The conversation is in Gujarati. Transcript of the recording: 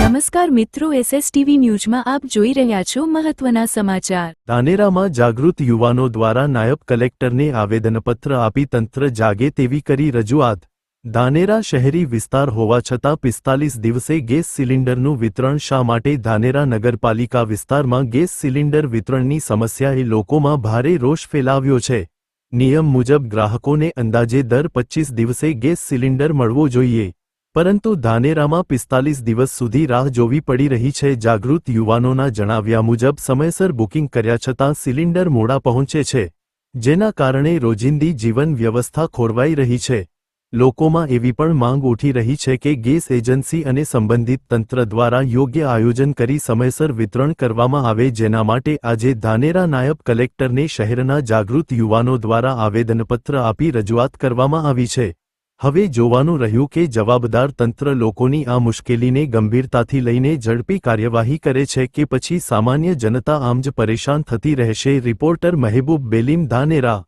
નમસ્કાર મિત્રો, એસએસટીવી ન્યૂઝમાં આપ જોઈ રહ્યા છો મહત્વના સમાચાર। ધાનેરામાં જાગૃત યુવાનો દ્વારા નાયબ કલેક્ટરને આવેદનપત્ર આપી તંત્ર જાગે તેવી કરી રજૂઆત। ધાનેરા શહેરી વિસ્તાર હોવા છતાં 45 દિવસે ગેસ સિલિન્ડરનું વિતરણ શા માટે? ધાનેરા નગરપાલિકા વિસ્તારમાં ગેસ સિલિન્ડર વિતરણની સમસ્યાએ લોકોમાં ભારે રોષ ફેલાવ્યો છે। નિયમ મુજબ ગ્રાહકોને અંદાજે દર 25 દિવસે ગેસ સિલિન્ડર મળવો જોઈએ, પરંતુ ધાનેરામાં 45 દિવસ સુધી રાહ જોવી પડી રહી છે। જાગૃત યુવાનોના જણાવ્યા મુજબ સમયસર બુકિંગ કર્યા છતાં સિલિન્ડર મોડા પહોંચે છે, જેના કારણે રોજિંદી જીવન વ્યવસ્થા ખોરવાઈ રહી છે। લોકોમાં એવી પણ માંગ ઉઠી રહી છે કે ગેસ એજન્સી અને સંબંધિત તંત્ર દ્વારા યોગ્ય આયોજન કરી સમયસર વિતરણ કરવામાં આવે, જેના માટે આજે ધાનેરા નાયબ કલેક્ટરને શહેરના જાગૃત યુવાનો દ્વારા આવેદનપત્ર આપી રજૂઆત કરવામાં આવી છે। હવે જોવાનું રહ્યું કે જવાબદાર તંત્ર લોકોની આ મુશ્કેલીને ગંભીરતાથી લઈને ઝડપી કાર્યવાહી કરે છે કે પછી સામાન્ય જનતા આમ જ પરેશાન થતી રહેશે। રિપોર્ટર મહેબૂબ બેલીમ, ધાનેરા।